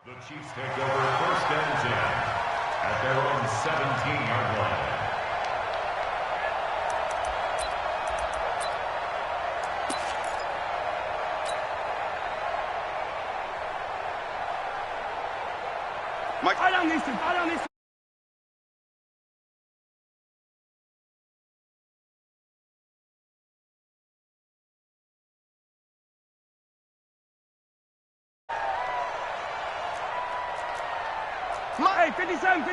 The Chiefs take over first and 10 at their own 17-yard line. Mike, I don't need to. Hey, 57.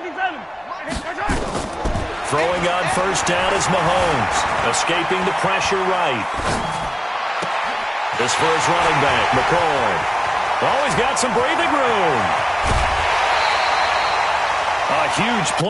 Throwing on first down is Mahomes, escaping the pressure right. This for his running back, McCoy. Always got some breathing room. A huge play.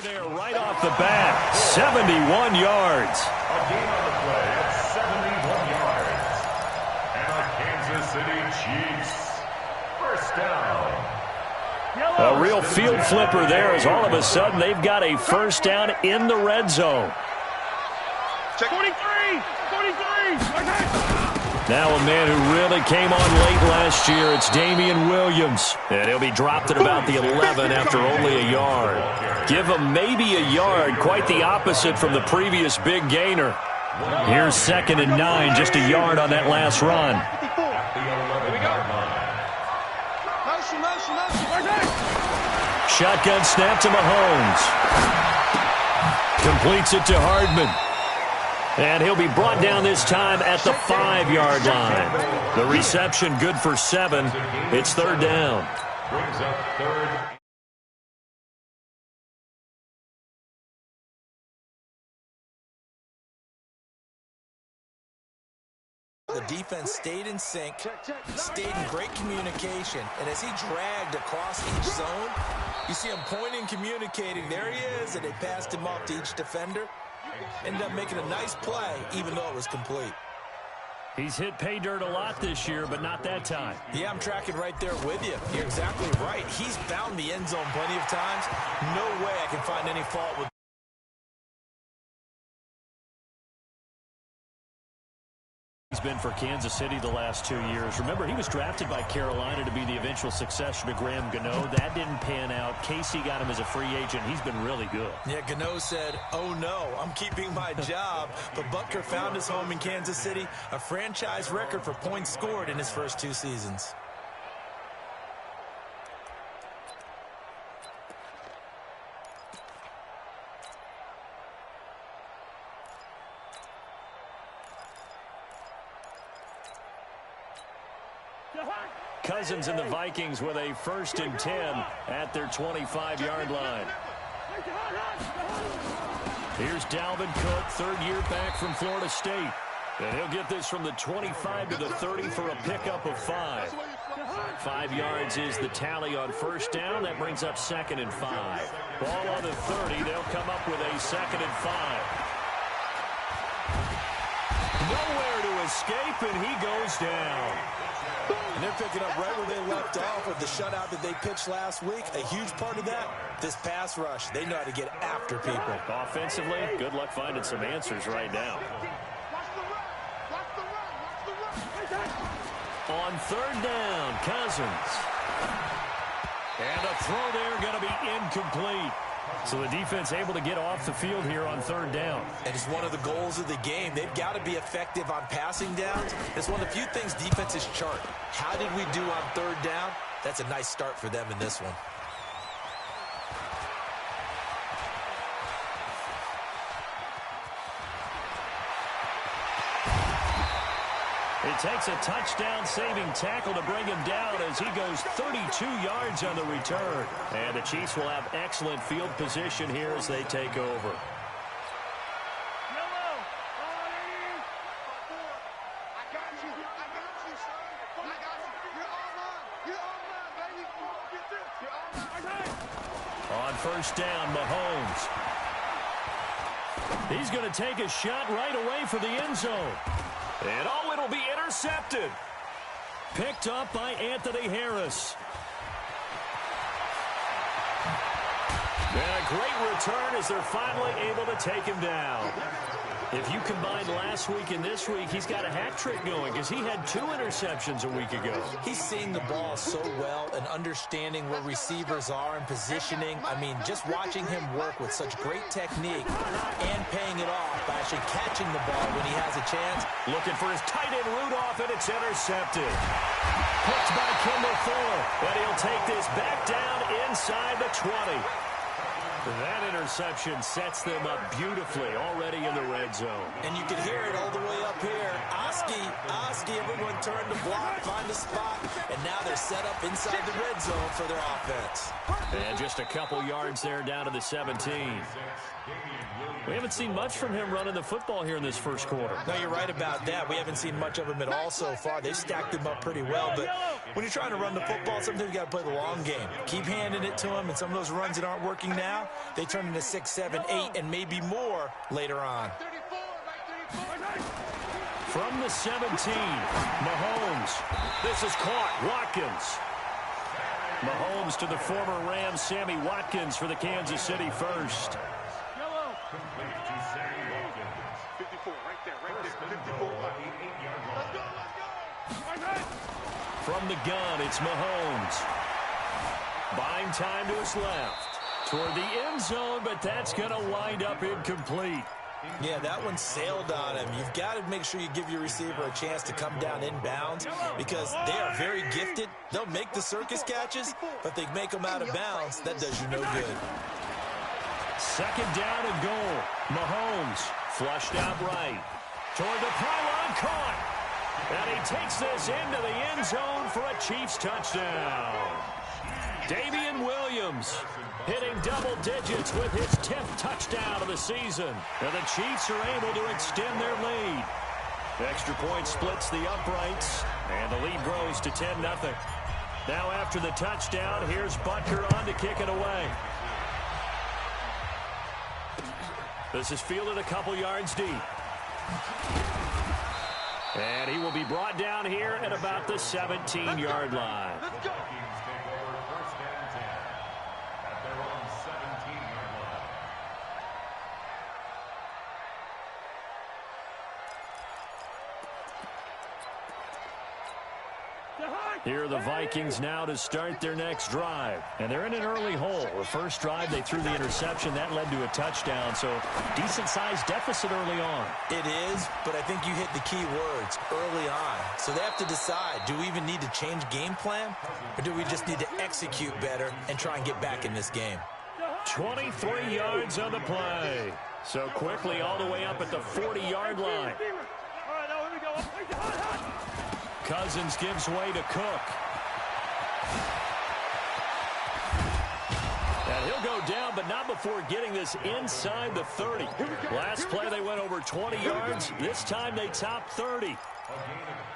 There right off the bat, 71 yards. A gain on the play at 71 yards. And the Kansas City Chiefs, first down. A real field flipper there as all of a sudden they've got a first down in the red zone. Check 43. Now a man who really came on late last year, it's Damian Williams. And he'll be dropped at about the 11 after only a yard. Give him maybe a yard, quite the opposite from the previous big gainer. Here's 2nd and 9, just a yard on that last run. Shotgun snap to Mahomes. Completes it to Hardman. And he'll be brought down this time at the 5-yard line. The reception good for 7. It's 3rd down. Brings up 3rd. The defense stayed in sync, stayed in great communication, and as he dragged across each zone, you see him pointing, communicating. There he is, and they passed him off to each defender. Ended up making a nice play, even though it was complete. He's hit pay dirt a lot this year, but not that time. Yeah, I'm tracking right there with you. You're exactly right. He's found the end zone plenty of times. No way I can find any fault with. He's been for Kansas City the last 2 years. Remember, he was drafted by Carolina to be the eventual successor to Graham Gano. That didn't pan out. Casey got him as a free agent. He's been really good. Yeah, Gano said, oh no, I'm keeping my job. But Butker found his home in Kansas City, a franchise record for points scored in his first 2 seasons. Cousins and the Vikings with a 1st and 10 at their 25-yard line. Here's Dalvin Cook, 3rd year back from Florida State. And he'll get this from the 25 to the 30 for a pickup of 5. 5 yards is the tally on first down. That brings up 2nd and 5. Ball on the 30. They'll come up with a 2nd and 5. Nowhere to escape, and he goes down. And they're picking up right where they left off with the shutout that they pitched last week. A huge part of that, this pass rush. They know how to get after people. Offensively, good luck finding some answers right now. On 3rd down, Cousins. And a throw there going to be incomplete. So the defense able to get off the field here on 3rd down. And it's one of the goals of the game. They've got to be effective on passing downs. It's one of the few things defenses chart. How did we do on 3rd down? That's a nice start for them in this one. It takes a touchdown-saving tackle to bring him down as he goes 32 yards on the return. And the Chiefs will have excellent field position here as they take over. On first down, Mahomes. He's going to take a shot right away for the end zone. And oh, it'll be intercepted. Picked up by Anthony Harris. And a great return as they're finally able to take him down. If you combine last week and this week, he's got a hat trick going because he had 2 interceptions a week ago. He's seeing the ball so well and understanding where receivers are and positioning. I mean, just watching him work with such great technique and paying it off by actually catching the ball when he has a chance. Looking for his tight end Rudolph, and it's intercepted. Picked by Kendall Fuller, and he'll take this back down inside the 20. That interception sets them up beautifully already in the red zone. And you can hear it all the way up here. Oski, everyone turned to block, find a spot, and now they're set up inside the red zone for their offense. And just a couple yards there down to the 17. We haven't seen much from him running the football here in this first quarter. No, you're right about that. We haven't seen much of him at all so far. They've stacked him up pretty well, but when you're trying to run the football, sometimes you got to play the long game. Keep handing it to him, and some of those runs that aren't working now, they turn into 6, 7, 8, and maybe more later on. From the 17, Mahomes. This is caught. Watkins. Mahomes to the former Rams, Sammy Watkins for the Kansas City first. From the gun, it's Mahomes. Buying time to his left. Toward the end zone, but that's going to wind up incomplete. Yeah, that one sailed on him. You've got to make sure you give your receiver a chance to come down inbounds because they are very gifted. They'll make the circus catches, but they make them out of bounds. That does you no good. Second down and goal. Mahomes flushed out right. Toward the pylon, caught. And he takes this into the end zone for a Chiefs touchdown. Damian Williams hitting double digits with his 10th touchdown of the season. And the Chiefs are able to extend their lead. Extra point splits the uprights, and the lead grows to 10-0. Now after the touchdown, here's Butker on to kick it away. This is fielded a couple yards deep. And he will be brought down here at about the 17-yard line. Here are the Vikings now to start their next drive. And they're in an early hole. The first drive, they threw the interception. That led to a touchdown. So decent-sized deficit early on. It is, but I think you hit the key words, early on. So they have to decide, do we even need to change game plan? Or do we just need to execute better and try and get back in this game? 23 yards on the play. So quickly all the way up at the 40-yard line. Cousins gives way to Cook. And he'll go down, but not before getting this inside the 30. Last play, they went over 20 yards. This time, they topped 30.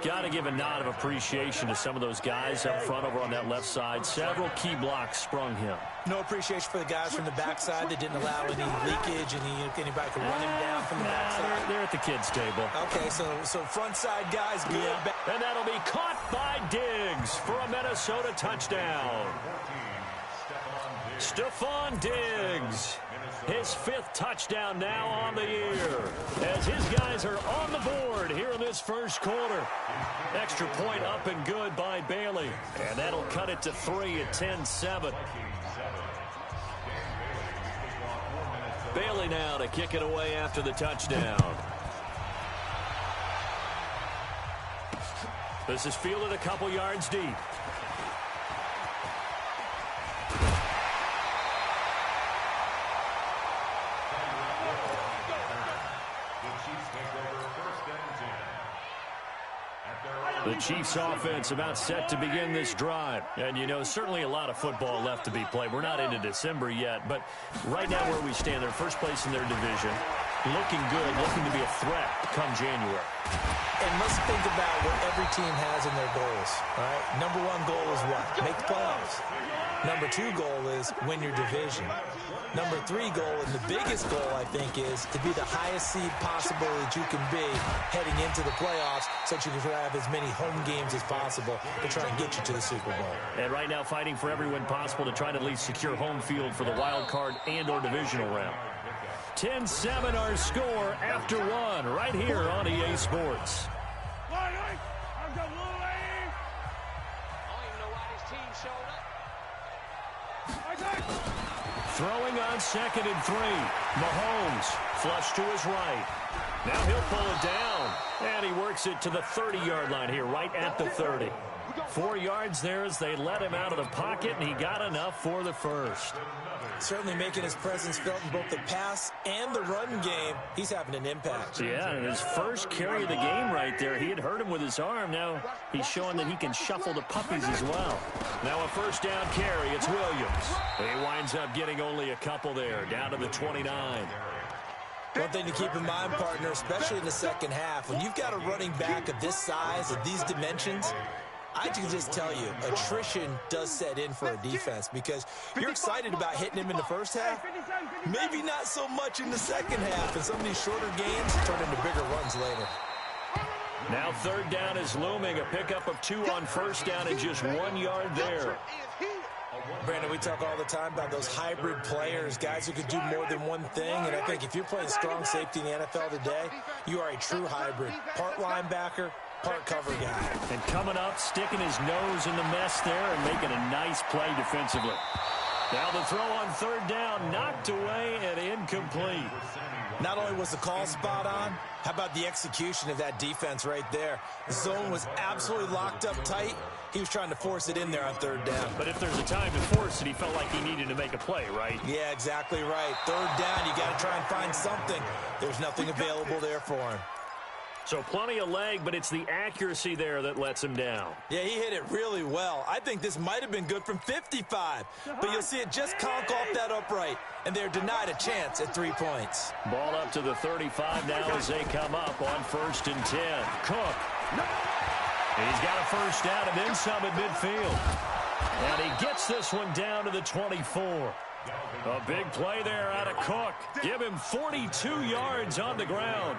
Got to give a nod of appreciation to some of those guys up front over on that left side. Several key blocks sprung him. No appreciation for the guys from the backside that didn't allow any leakage, anybody could run him down from the backside. They're at the kids' table. Okay, so front side guys good. Yeah. And that'll be caught by Diggs for a Minnesota touchdown. Stephon Diggs, his 5th touchdown now on the year, as his guys are on the board here in this first quarter. Extra point up and good by Bailey, and that'll cut it to 3 at 10-7. Bailey now to kick it away after the touchdown. This is fielded a couple yards deep. The Chiefs offense about set to begin this drive. And, you know, certainly a lot of football left to be played. We're not into December yet, but right now where we stand, they're first place in their division. Looking good, looking to be a threat come January. And let's think about what every team has in their goals, all right? Number one goal is what? Make the playoffs. Number two goal is win your division. Number three goal, and the biggest goal, I think, is to be the highest seed possible that you can be heading into the playoffs so that you can have as many home games as possible to try and get you to the Super Bowl. And right now fighting for every win possible to try to at least secure home field for the wild card and or divisional round. 10-7 our score after one right here on EA Sports. Throwing on 2nd and 3. Mahomes flush to his right. Now he'll pull it down. And he works it to the 30-yard line here, right at the 30. 4 yards there as they let him out of the pocket, and he got enough for the first. Certainly making his presence felt in both the pass and the run game. He's having an impact. Yeah, and his first carry of the game right there. He had hurt him with his arm. Now he's showing that he can shuffle the puppies as well. Now a first down carry. It's Williams. He winds up getting only a couple there, down to the 29. One thing to keep in mind, partner, especially in the second half, when you've got a running back of this size, of these dimensions, I can just tell you, attrition does set in for a defense because you're excited about hitting him in the first half, maybe not so much in the second half, and some of these shorter gains turn into bigger runs later. Now 3rd down is looming, a pickup of 2 on first down and just 1 yard there. Brandon, we talk all the time about those hybrid players, guys who can do more than one thing, and I think if you're playing strong safety in the NFL today, you are a true hybrid, part linebacker, part cover guy. And coming up, sticking his nose in the mess there and making a nice play defensively. Now the throw on 3rd down, knocked away and incomplete. Not only was the call spot on, how about the execution of that defense right there? The zone was absolutely locked up tight. He was trying to force it in there on 3rd down. But if there's a time to force it, he felt like he needed to make a play, right? Yeah, exactly right. 3rd down, you got to try and find something. There's nothing available there for him. So plenty of leg, but it's the accuracy there that lets him down. Yeah, he hit it really well. I think this might have been good from 55. But you'll see it just conk off that upright, and they're denied a chance at 3 points. Ball up to the 35 now as they come up on 1st and 10. Cook. He's got a first down and then some at midfield. And he gets this one down to the 24. A big play there out of Cook. Give him 42 yards on the ground.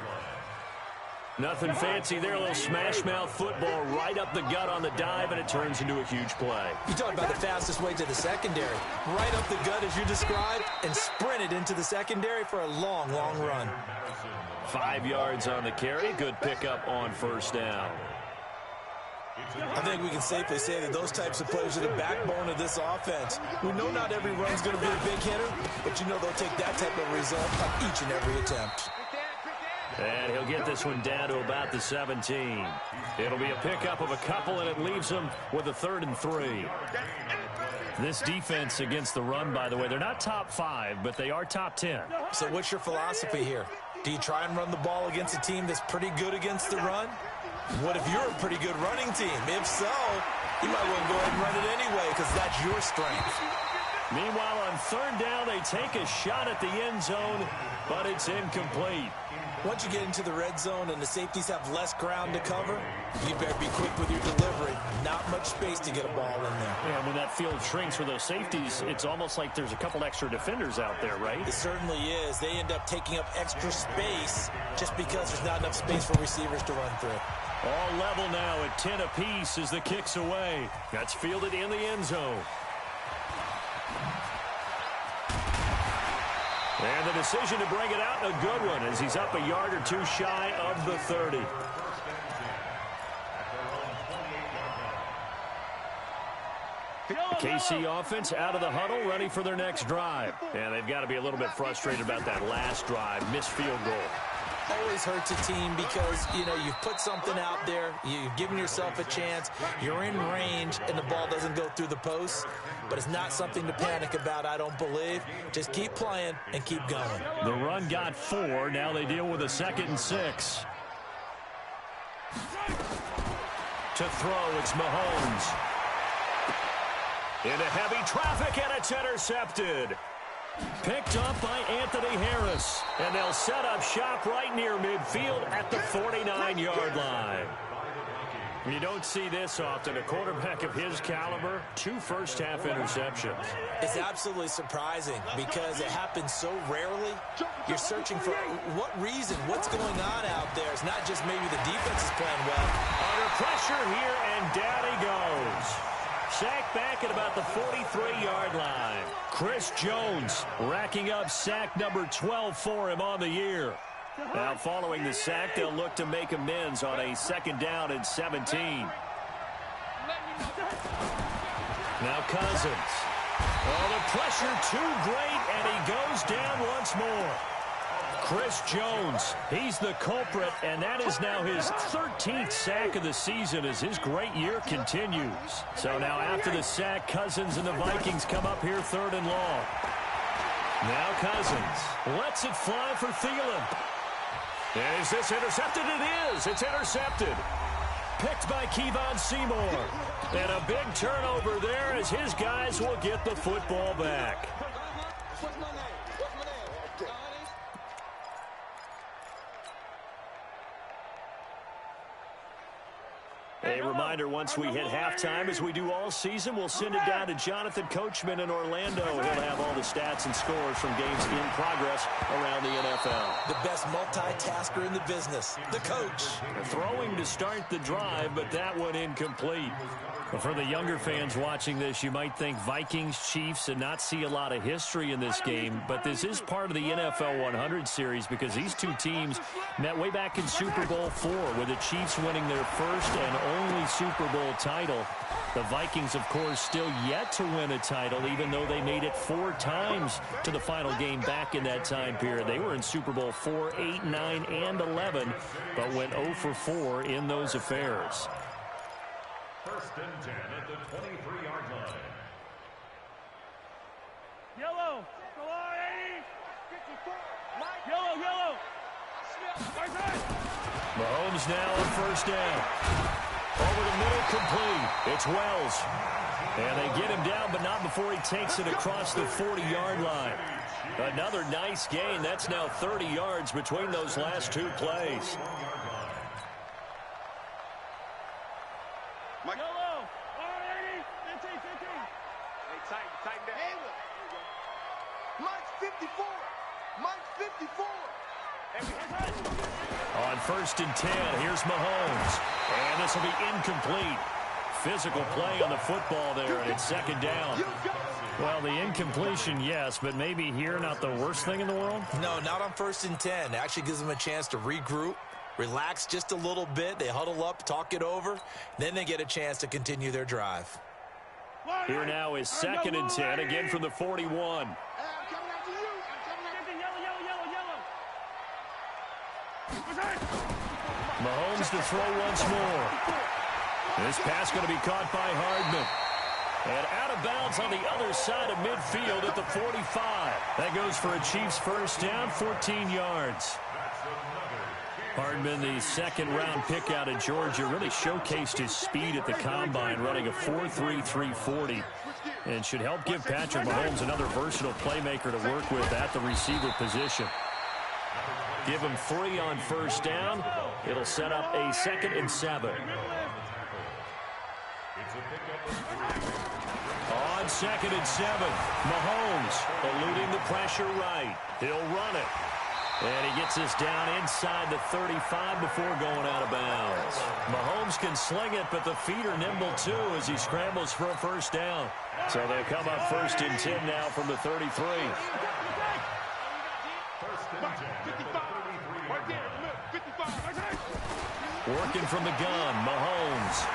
Nothing fancy there, a little smash-mouth football right up the gut on the dive, and it turns into a huge play. You talk about the fastest way to the secondary. Right up the gut as you described, and sprinted into the secondary for a long, long run. 5 yards on the carry. Good pickup on first down. I think we can safely say that those types of plays are the backbone of this offense. We know not every run's going to be a big hitter, but you know they'll take that type of result on each and every attempt. And he'll get this one down to about the 17. It'll be a pickup of a couple, and it leaves him with a 3rd and 3. This defense against the run, by the way, they're not top 5, but they are top 10. So what's your philosophy here? Do you try and run the ball against a team that's pretty good against the run? What if you're a pretty good running team? If so, you might want to go ahead and run it anyway because that's your strength. Meanwhile, on 3rd down, they take a shot at the end zone, but it's incomplete. Once you get into the red zone and the safeties have less ground to cover, you better be quick with your delivery. Not much space to get a ball in there. Yeah, when that field shrinks for those safeties, it's almost like there's a couple extra defenders out there, right? It certainly is. They end up taking up extra space just because there's not enough space for receivers to run through. All level now at 10 apiece as the kick's away. That's fielded in the end zone. And the decision to bring it out, a good one, as he's up a yard or two shy of the 30. KC offense out of the huddle, ready for their next drive. And they've got to be a little bit frustrated about that last drive, missed field goal. Always hurts a team because, you know, you've put something out there, you've given yourself a chance, you're in range, and the ball doesn't go through the post. But it's not something to panic about, I don't believe. Just keep playing and keep going. The run got 4. Now they deal with a 2nd and 6. To throw, it's Mahomes. Into heavy traffic, and it's intercepted. Picked up by Anthony Harris. And they'll set up shop right near midfield at the 49-yard line. You don't see this often. A quarterback of his caliber, 2 first-half interceptions. It's absolutely surprising because it happens so rarely. You're searching for what reason, what's going on out there. It's not just maybe the defense is playing well. Under pressure here, and down he goes. Sack back at about the 43-yard line. Chris Jones racking up sack number 12 for him on the year. Now, following the sack, they'll look to make amends on a 2nd down and 17. Now Cousins. Oh, the pressure too great, and he goes down once more. Chris Jones, he's the culprit, and that is now his 13th sack of the season as his great year continues. So now after the sack, Cousins and the Vikings come up here 3rd and long. Now Cousins lets it fly for Thielen. And is this intercepted? It is. It's intercepted. Picked by Kevon Seymour. And a big turnover there as his guys will get the football back. A reminder, once we hit halftime, as we do all season, we'll send it down to Jonathan Coachman in Orlando. He'll have all the stats and scores from games in progress around the NFL. The best multitasker in the business, the coach. Throwing to start the drive, but that one incomplete. For the younger fans watching this, you might think Vikings, Chiefs, and not see a lot of history in this game. But this is part of the NFL 100 series because these two teams met way back in Super Bowl IV with the Chiefs winning their first and only Super Bowl title. The Vikings, of course, still yet to win a title, even though they made it 4 times to the final game back in that time period. They were in Super Bowl 4, 8, 9, and 11, but went 0 for 4 in those affairs. 1st and 10 at the 23-yard line. Yellow. Go on, 80. Yellow, yellow. Mahomes now on 1st down. Over the middle, complete. It's Wells. And they get him down, but not before he takes it across the 40-yard line. Another nice gain. That's now 30 yards between those last 2 plays. Yellow. All 80. 15, 15. Hey, tighten down. Mike's 54. Mike's 54. On 1st and 10, here's Mahomes. And this will be incomplete. Physical play on the football there, and it's 2nd down. Well, the incompletion, yes, but maybe here not the worst thing in the world? No, not on 1st and 10. It actually gives them a chance to regroup, relax just a little bit. They huddle up, talk it over. Then they get a chance to continue their drive. Here now is 2nd and 10, again from the 41. Mahomes to throw once more. This pass going to be caught by Hardman. And out of bounds on the other side of midfield at the 45. That goes for a Chiefs 1st down, 14 yards. Hardman, the 2nd-round pick out of Georgia, really showcased his speed at the combine, running a 4.3 340, and should help give Patrick Mahomes another versatile playmaker to work with at the receiver position. Give him 3 on 1st down. It'll set up a 2nd and 7. On 2nd and 7, Mahomes eluding the pressure right. He'll run it. And he gets this down inside the 35 before going out of bounds. Mahomes can sling it, but the feet are nimble too as he scrambles for a 1st down. So they'll come up 1st and 10 now from the 33. 1st and 10. Working from the gun, Mahomes.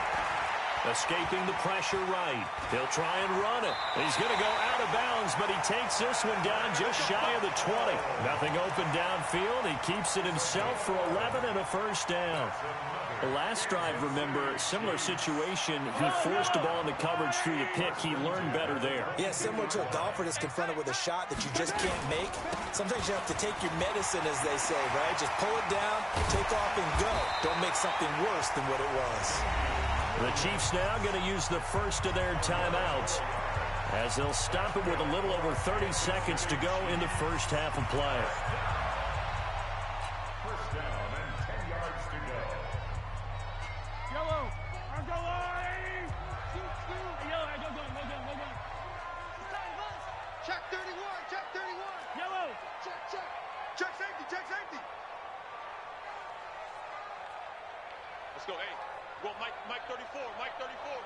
Escaping the pressure right. He'll try and run it. He's going to go out of bounds, but he takes this one down just shy of the 20. Nothing open downfield. He keeps it himself for 11 and a 1st down. The last drive, remember, similar situation. He forced the ball into coverage through the pick. He learned better there. Yeah, similar to a golfer that's confronted with a shot that you just can't make. Sometimes you have to take your medicine, as they say, right? Just pull it down, take off, and go. Don't make something worse than what it was. The Chiefs now going to use the first of their timeouts as they'll stop it with a little over 30 seconds to go in the first half of play. First down and 10 yards to go. Yellow. I'm going. Yellow. Go. Check 31. Check 31. Yellow. Check. Check safety. Check safety. Let's go. Hey, go Mike 34. Mike 34.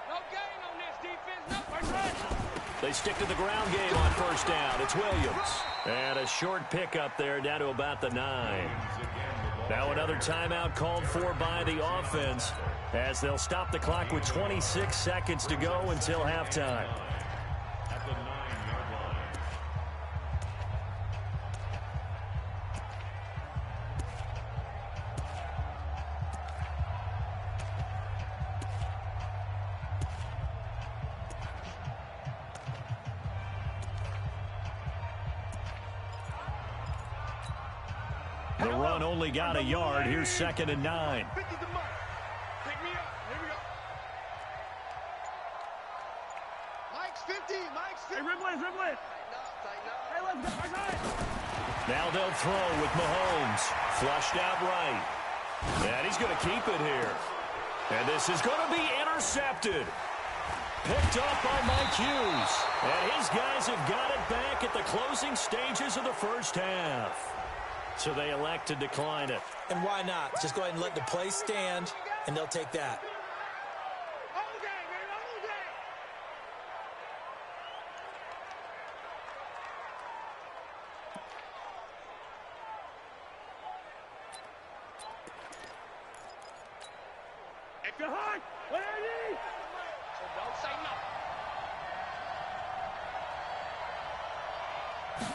No gain on this defense. No. They stick to the ground game on first down. It's Williams. And a short pickup there down to about the 9. Now another timeout called for by the offense as they'll stop the clock with 26 seconds to go until halftime. At the 9-yard line. The run only got a yard. Here's 2nd and 9. 50 to Mike. Pick me up. Here we go. Mike's 50. Mike's 50. Hey, Ripley. Tighten up. Hey, let's go. Okay. Now they'll throw with Mahomes. Flushed out right. And he's going to keep it here. And this is going to be intercepted. Picked up by Mike Hughes. And his guys have got it back at the closing stages of the first half. So they elect to decline it. And why not? Just go ahead and let the play stand, and they'll take that. Hold game, baby. Hold game. Extra hard. Where are you? So don't say no.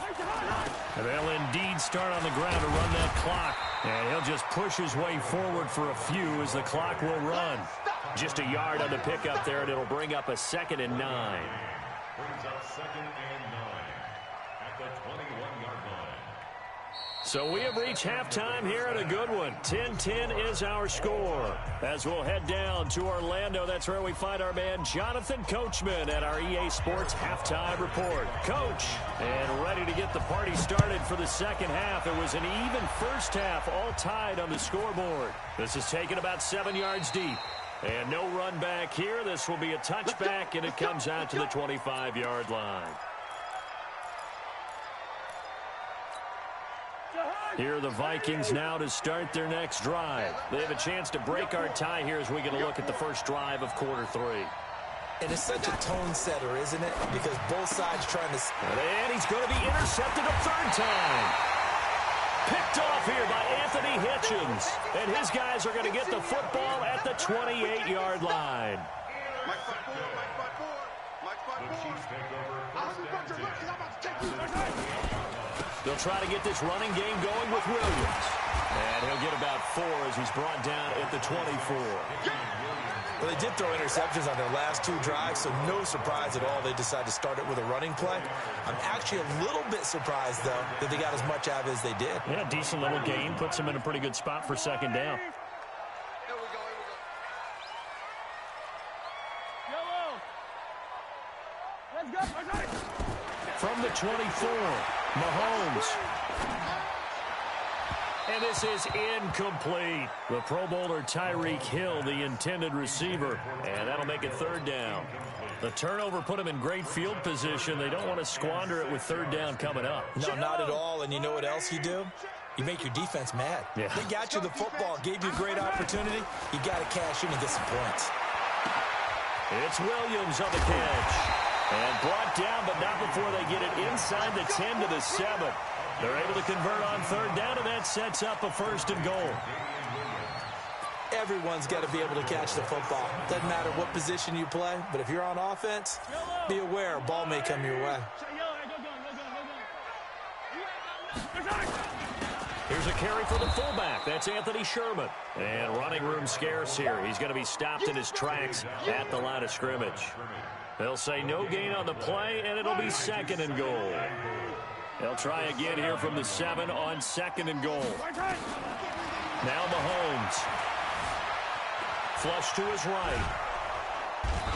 Extra hard. And they'll indeed start on the ground to run that clock. And he'll just push his way forward for a few as the clock will run. Just a yard on the pickup there, and it'll bring up a 2nd and 9. Brings up 2nd and 9 at the 21-yard line. So we have reached halftime here at a good one. 10-10 is our score. As we'll head down to Orlando, that's where we find our man Jonathan Coachman at our EA Sports Halftime Report. Coach, and ready to get the party started for the second half. It was an even first half, all tied on the scoreboard. This is taken about 7 yards deep. And no run back here. This will be a touchback, and it comes out to the 25-yard line. Here are the Vikings now to start their next drive. They have a chance to break our tie here as we get a look at the first drive of quarter 3. And it's such a tone setter, isn't it? Because both sides trying to... And he's going to be intercepted a third time. Picked off here by Anthony Hitchens. And his guys are going to get the football at the 28-yard line. Mike 5-4. The Chiefs take over first and 10. They'll try to get this running game going with Williams. And he'll get about 4 as he's brought down at the 24. Well, they did throw interceptions on their last 2 drives, so no surprise at all they decided to start it with a running play. I'm actually a little bit surprised, though, that they got as much out of it as they did. Yeah, decent little gain. Puts them in a pretty good spot for second down. Here we go. Yellow. Let's go. Okay. From the 24, Mahomes. And this is incomplete. The Pro Bowler Tyreek Hill, the intended receiver. And that'll make it third down. The turnover put him in great field position. They don't want to squander it with third down coming up. No, not at all. And you know what else you do? You make your defense mad. Yeah. They got you the football, gave you a great opportunity. You got to cash in and get some points. It's Williams on the catch. And brought down, but not before they get it inside the 10 to the 7. They're able to convert on third down, and that sets up a 1st and goal. Everyone's got to be able to catch the football. Doesn't matter what position you play, but if you're on offense, be aware a ball may come your way. Here's a carry for the fullback. That's Anthony Sherman. And running room scarce here. He's going to be stopped in his tracks at the line of scrimmage. They'll say no gain on the play, and it'll be 2nd and goal. They'll try again here from the 7 on 2nd and goal. Now Mahomes. Flush to his right.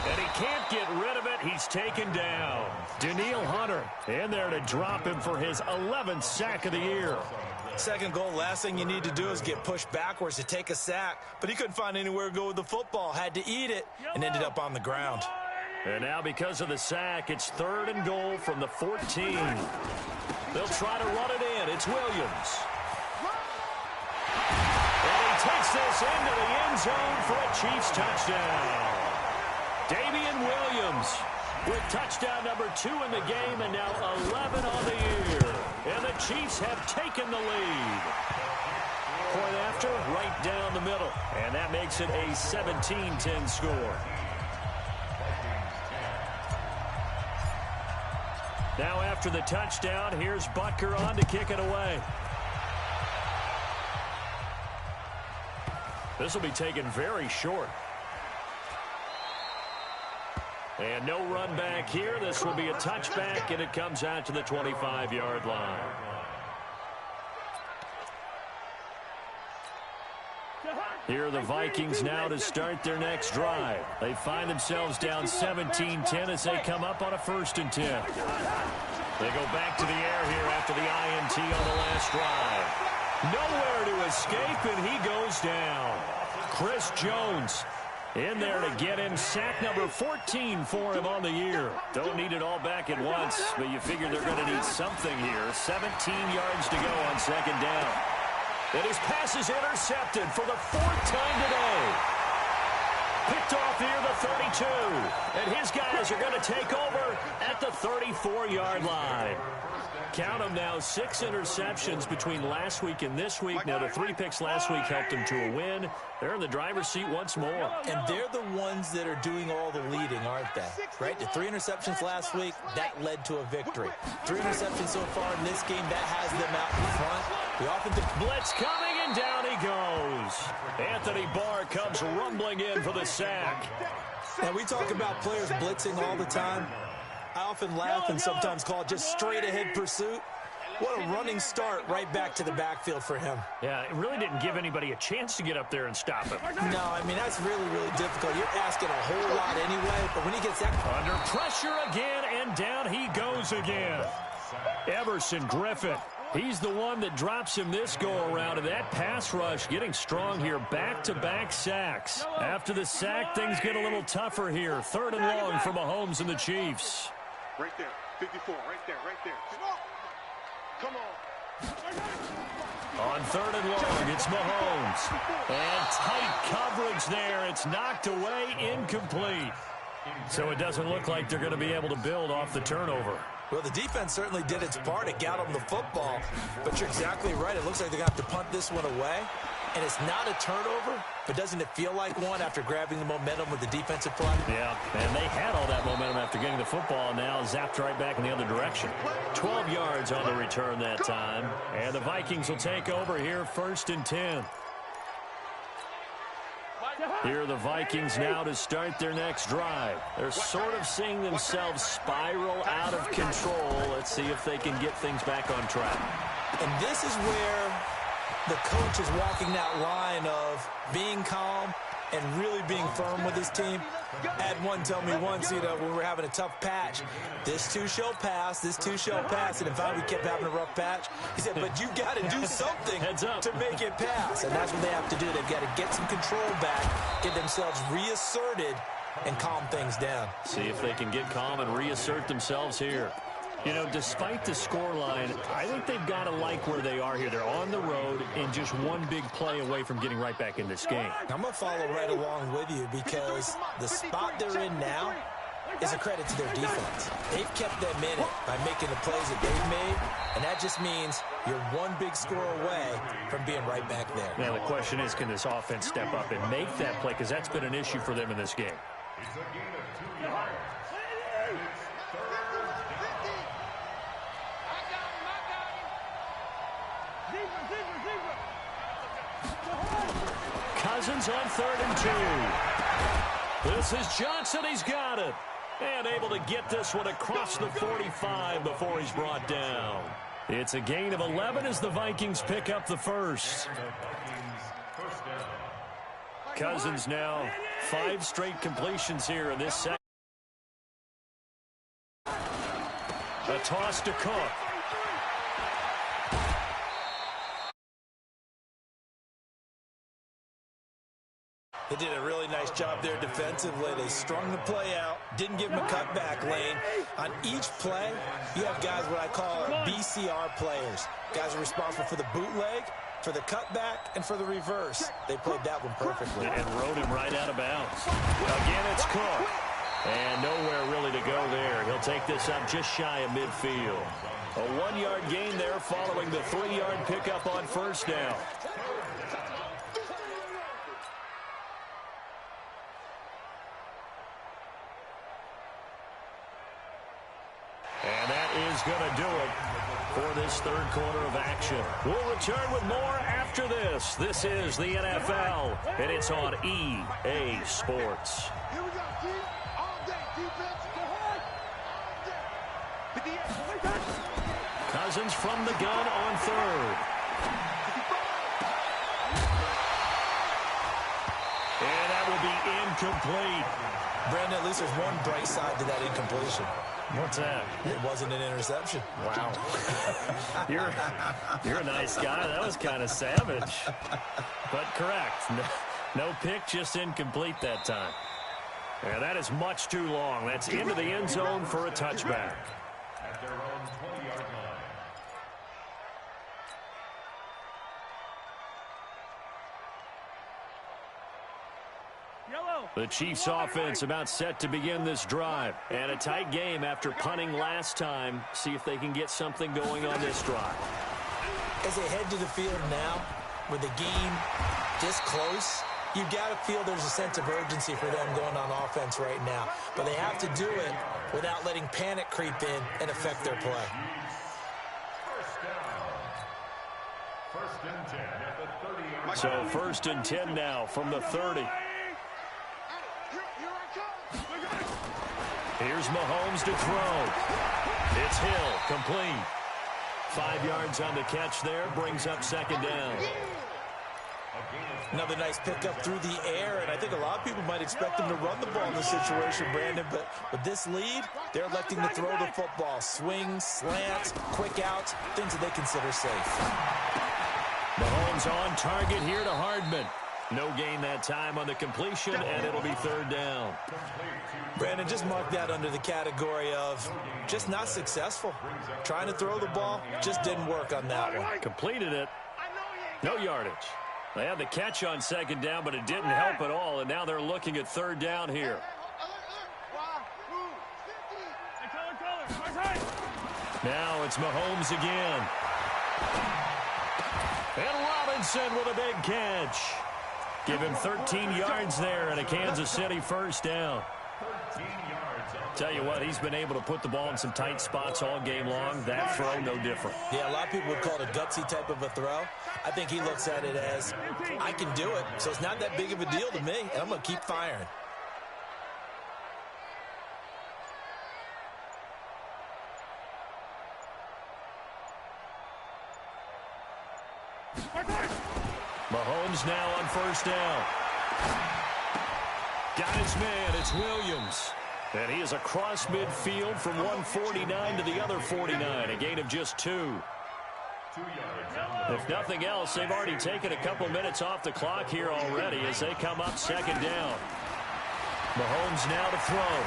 And he can't get rid of it. He's taken down. Danielle Hunter in there to drop him for his 11th sack of the year. Second goal, last thing you need to do is get pushed backwards to take a sack. But he couldn't find anywhere to go with the football. Had to eat it and ended up on the ground. And now because of the sack, it's 3rd and goal from the 14. They'll try to run it in. It's Williams. And he takes this into the end zone for a Chiefs touchdown. Damian Williams with touchdown number 2 in the game and now 11 on the year. And the Chiefs have taken the lead. Point after, right down the middle. And that makes it a 17-10 score. Now after the touchdown, here's Butker on to kick it away. This will be taken very short. And no run back here. This will be a touchback, and it comes out to the 25-yard line. Here are the Vikings now to start their next drive. They find themselves down 17-10 as they come up on a 1st and 10. They go back to the air here after the INT on the last drive. Nowhere to escape, and he goes down. Chris Jones in there to get him sack number 14 for him on the year. Don't need it all back at once, but you figure they're going to need something here. 17 yards to go on 2nd down. And his pass is intercepted for the 4th time today. Picked off here the 32. And his guys are going to take over at the 34-yard line. Count them now, 6 interceptions between last week and this week. Now, the 3 picks last week helped them to a win. They're in the driver's seat once more. And they're the ones that are doing all the leading, aren't they? Right? The 3 interceptions last week, that led to a victory. 3 interceptions so far in this game, that has them out in front. The offensive blitz coming, and down he goes. Anthony Barr comes rumbling in for the sack. And we talk about players blitzing all the time. I often laugh and sometimes call it just straight-ahead pursuit. What a running start right back to the backfield for him. Yeah, it really didn't give anybody a chance to get up there and stop him. No, I mean, that's really, really difficult. You're asking a whole lot anyway, but when he gets that... Under pressure again, and down he goes again. Everson Griffin. He's the one that drops him this go-around, and that pass rush getting strong here. Back-to-back sacks. After the sack, things get a little tougher here. 3rd and long for Mahomes and the Chiefs. Right there, 54, right there, right there. Come on. On 3rd and long, it's Mahomes. And tight coverage there. It's knocked away, incomplete. So it doesn't look like they're going to be able to build off the turnover. Well, the defense certainly did its part. It got them the football. But you're exactly right. It looks like they're going to have to punt this one away. And it's not a turnover, but doesn't it feel like one after grabbing the momentum with the defensive play? Yeah, and they had all that momentum after getting the football, and now zapped right back in the other direction. 12 yards on the return that time. And the Vikings will take over here 1st and 10. Here are the Vikings now to start their next drive. They're sort of seeing themselves spiral out of control. Let's see if they can get things back on track. And this is where the coach is walking that line of being calm and really being firm with his team. I had one tell me once, when we were having a tough patch, this too shall pass, this too shall pass. And in fact, we kept having a rough patch. He said, but you got to do something to make it pass. And that's what they have to do. They've got to get some control back, get themselves reasserted, and calm things down. See if they can get calm and reassert themselves here. You know, despite the scoreline, I think they've got to like where they are here. They're on the road and just one big play away from getting right back in this game. I'm going to follow right along with you because the spot they're in now is a credit to their defense. They've kept them in it by making the plays that they've made, and that just means you're one big score away from being right back there. Now, the question is, can this offense step up and make that play? Because that's been an issue for them in this game. It's a gain of 2 yards. Cousins on 3rd and 2. This is Johnson. He's got it. And able to get this one across the 45 before he's brought down. It's a gain of 11 as the Vikings pick up the first. Cousins now 5 straight completions here in this second. A toss to Cook. They did a really nice job there defensively. They strung the play out, didn't give him a cutback lane. On each play, you have guys what I call BCR players. Guys are responsible for the bootleg, for the cutback, and for the reverse. They played that one perfectly. And rode him right out of bounds. Again, it's Cook. And nowhere really to go there. He'll take this up just shy of midfield. A 1-yard gain there following the 3-yard pickup on first down. And that is going to do it for this third quarter of action. We'll return with more after this. This is the NFL, and it's on EA Sports. Here we go, team. All day, defense. Go hard. All day. Cousins from the gun on third. And that will be incomplete. Brandon, at least there's one bright side to that incompletion. What's that? It wasn't an interception. Wow. You're a nice guy. That was kind of savage. But correct. No pick, just incomplete that time. And that is much too long. That's into the end zone for a touchback. At their own 20-yard line. The Chiefs offense about set to begin this drive. And a tight game after punting last time. See if they can get something going on this drive. As they head to the field now, with the game this close, you've got to feel there's a sense of urgency for them going on offense right now. But they have to do it without letting panic creep in and affect their play. First down. First and 10 at the 30-yard So 1st and 10 now from the 30. Here's Mahomes to throw. It's Hill, complete. 5 yards on the catch there, brings up second down. Another nice pickup through the air, and I think a lot of people might expect them to run the ball in this situation, Brandon, but with this lead, they're electing to throw the football. Swings, slants, quick outs, things that they consider safe. Mahomes on target here to Hardman. No gain that time on the completion, and it'll be third down. Brandon, just mark that under the category of just not successful. Trying to throw the ball, just didn't work on that one. Completed it. No yardage. They had the catch on second down, but it didn't help at all, and now they're looking at third down here. Now it's Mahomes again. And Robinson with a big catch. Give him 13 yards there and a Kansas City first down. 13 yards. Tell you what, he's been able to put the ball in some tight spots all game long. That throw, no different. Yeah, a lot of people would call it a gutsy type of a throw. I think he looks at it as, I can do it, so it's not that big of a deal to me, and I'm going to keep firing. Mahomes now on first down. Got his man, it's Williams. And he is across midfield from 149 to the other 49, a gain of just 2. 2 yards. If nothing else, they've already taken a couple minutes off the clock here already as they come up second down. Mahomes now to throw.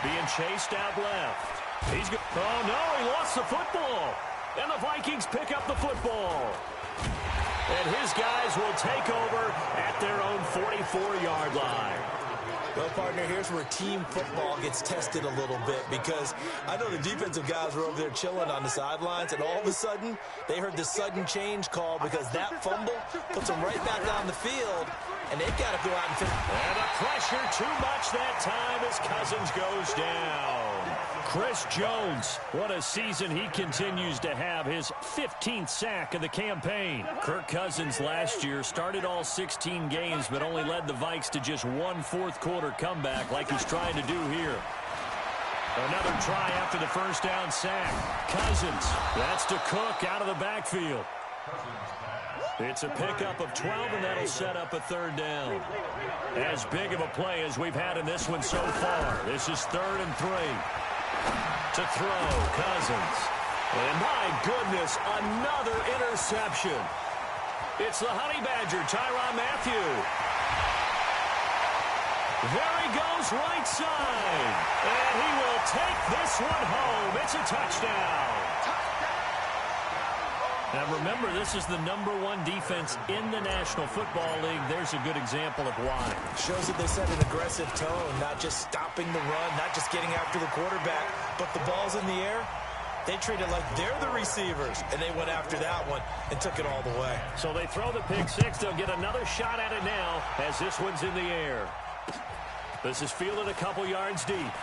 Being chased out left. Oh, no, he lost the football. And the Vikings pick up the football. And his guys will take over at their own 44-yard line. Well, partner, here's where team football gets tested a little bit because I know the defensive guys were over there chilling on the sidelines, and all of a sudden, they heard the sudden change call because that fumble puts them right back on the field, and they've got to go out and finish. And the pressure too much that time as Cousins goes down. Chris Jones, what a season he continues to have, his 15th sack of the campaign. Kirk Cousins last year started all 16 games but only led the Vikes to just one fourth-quarter comeback like he's trying to do here. Another try after the first down sack. Cousins, that's to Cook out of the backfield. Cousins pass. It's a pickup of 12, and that'll set up a third down. As big of a play as we've had in this one so far. This is 3rd and 3. To throw, Cousins. And my goodness, another interception. It's the Honey Badger, Tyrann Mathieu. There he goes, right side. And he will take this one home. It's a touchdown. Now remember, this is the #1 defense in the National Football League. There's a good example of why. Shows that they set an aggressive tone, not just stopping the run, not just getting after the quarterback, but the ball's in the air. They treat it like they're the receivers, and they went after that one and took it all the way. So they throw the pick six. They'll get another shot at it now as this one's in the air. This is fielded a couple yards deep.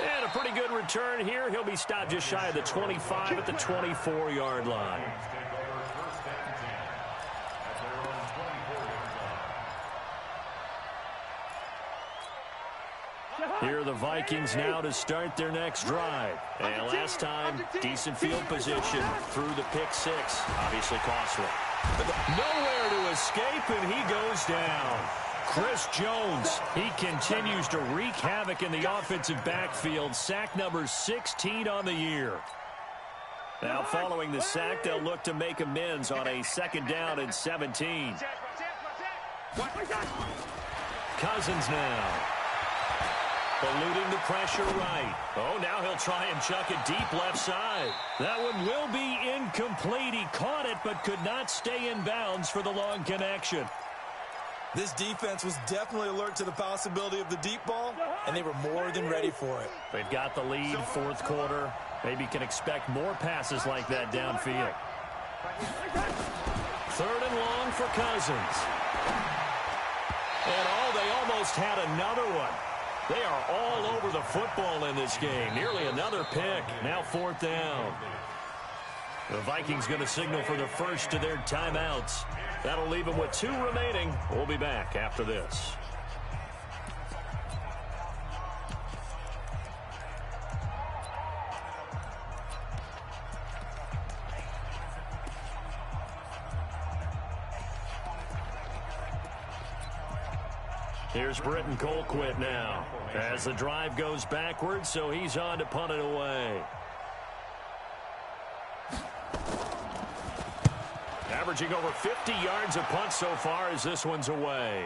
And a pretty good return here. He'll be stopped just shy of the 25 at the 24-yard line. Here are the Vikings now to start their next drive. And last time, decent field position through the pick six. Obviously costly. Nowhere to escape, and he goes down. Chris Jones, he continues to wreak havoc in the offensive backfield. Sack number 16 on the year. Now following the sack, they'll look to make amends on a 2nd down and 17. Cousins now. Eluding the pressure right. Oh, now he'll try and chuck it deep left side. That one will be incomplete. He caught it but could not stay in bounds for the long connection. This defense was definitely alert to the possibility of the deep ball, and they were more than ready for it. They've got the lead, 4th quarter. Maybe can expect more passes like that downfield. 3rd and long for Cousins. And they almost had another one. They are all over the football in this game. Nearly another pick. Now 4th down. The Vikings going to signal for the first of their timeouts. That'll leave them with 2 remaining. We'll be back after this. Here's Britton Colquitt now as the drive goes backwards, so he's on to punt it away. Averaging over 50 yards a punt so far as this one's away.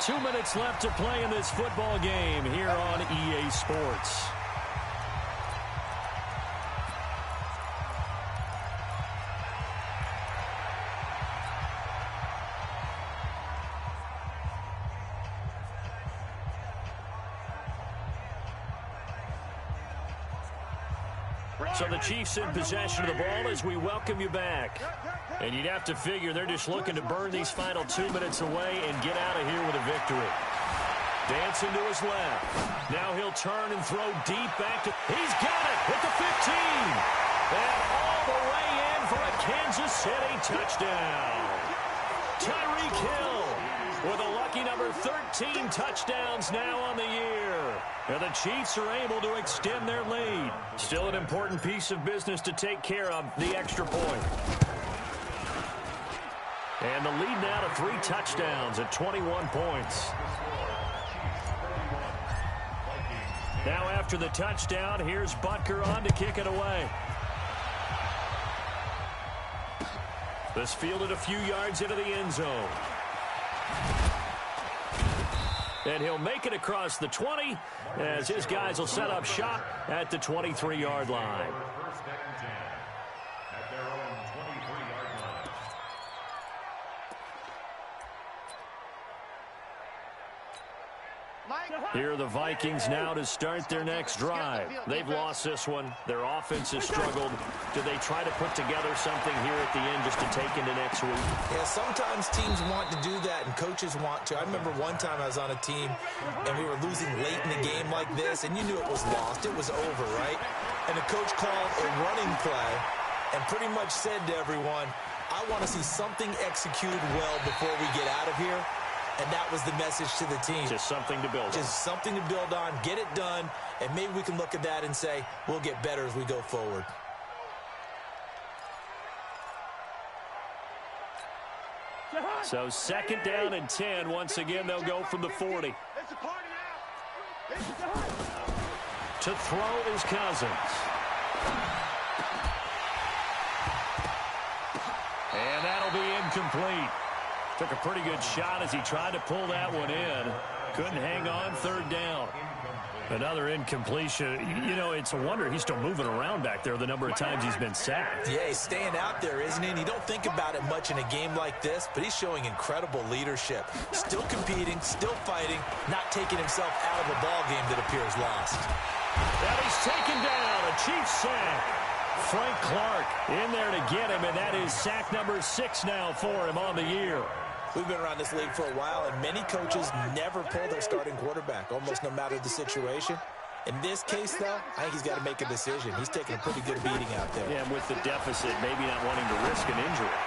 2 minutes left to play in this football game here on EA Sports. So the Chiefs in possession of the ball as we welcome you back. And you'd have to figure they're just looking to burn these final 2 minutes away and get out of here with a victory. Dancing to his left. Now he'll turn and throw deep back to... He's got it at the 15. And all the way in for a Kansas City touchdown. Tyreek Hill with a lucky number 13 touchdowns now on the year. And the Chiefs are able to extend their lead. Still an important piece of business to take care of, the extra point. And the lead now to 3 touchdowns at 21 points. Now after the touchdown, here's Butker on to kick it away. This fielded a few yards into the end zone. And he'll make it across the 20 as his guys will set up shop at the 23-yard line. Here are the Vikings now to start their next drive. They've lost this one. Their offense has struggled. Do they try to put together something here at the end just to take into next week? Yeah, sometimes teams want to do that and coaches want to. I remember one time I was on a team and we were losing late in the game like this, and you knew it was lost. It was over, right? And the coach called a running play and pretty much said to everyone, I want to see something executed well before we get out of here. And that was the message to the team. Just something to build on. Just something to build on, get it done, and maybe we can look at that and say, we'll get better as we go forward. So second down and 10. Once again, they'll go from the 40. To throw is Cousins. And that'll be incomplete. Took a pretty good shot as he tried to pull that one in. Couldn't hang on, third down. Another incompletion. You know, it's a wonder he's still moving around back there the number of times he's been sacked. Yeah, he's staying out there, isn't he? And you don't think about it much in a game like this, but he's showing incredible leadership. Still competing, still fighting, not taking himself out of a ball game that appears lost. And he's taken down, a Chiefs sack. Frank Clark in there to get him, and that is sack number 6 now for him on the year. We've been around this league for a while, and many coaches never pull their starting quarterback, almost no matter the situation. In this case, though, I think he's got to make a decision. He's taking a pretty good beating out there. Yeah, and with the deficit, maybe not wanting to risk an injury.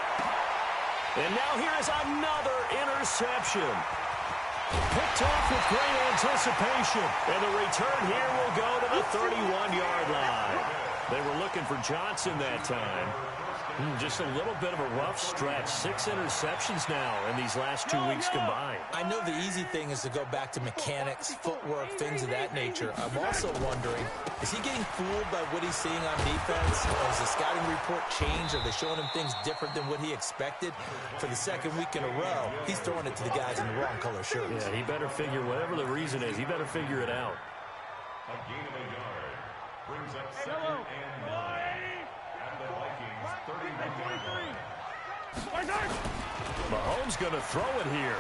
And now here's another interception. Picked off with great anticipation. And the return here will go to the 31-yard line. They were looking for Johnson that time. Just a little bit of a rough stretch. 6 interceptions now in these last 2 weeks combined. I know the easy thing is to go back to mechanics, footwork, things of that nature. I'm also wondering, is he getting fooled by what he's seeing on defense? Has the scouting report changed? Are they showing him things different than what he expected? For the second week in a row, he's throwing it to the guys in the wrong color shirts. Yeah, he better figure, whatever the reason is, he better figure it out. A gain of a yard brings up second and 9. And the Vikings 31 yard line. Mahomes going to throw it here.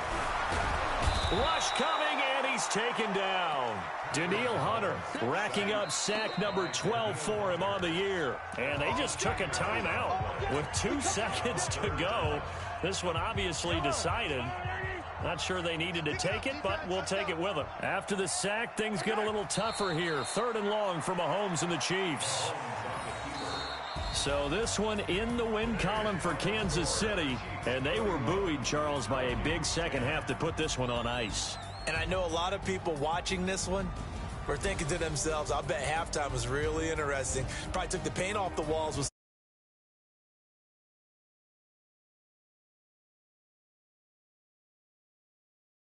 Rush coming, and he's taken down. Daniil Hunter racking up sack number 12 for him on the year. And they just took a timeout with 2 seconds to go. This one obviously decided. Not sure they needed to take it, but we'll take it with them. After the sack, things get a little tougher here. 3rd and long for Mahomes and the Chiefs. So this one in the win column for Kansas City. And they were buoyed, Charles, by a big second half to put this one on ice. And I know a lot of people watching this one were thinking to themselves, I bet halftime was really interesting. Probably took the paint off the walls with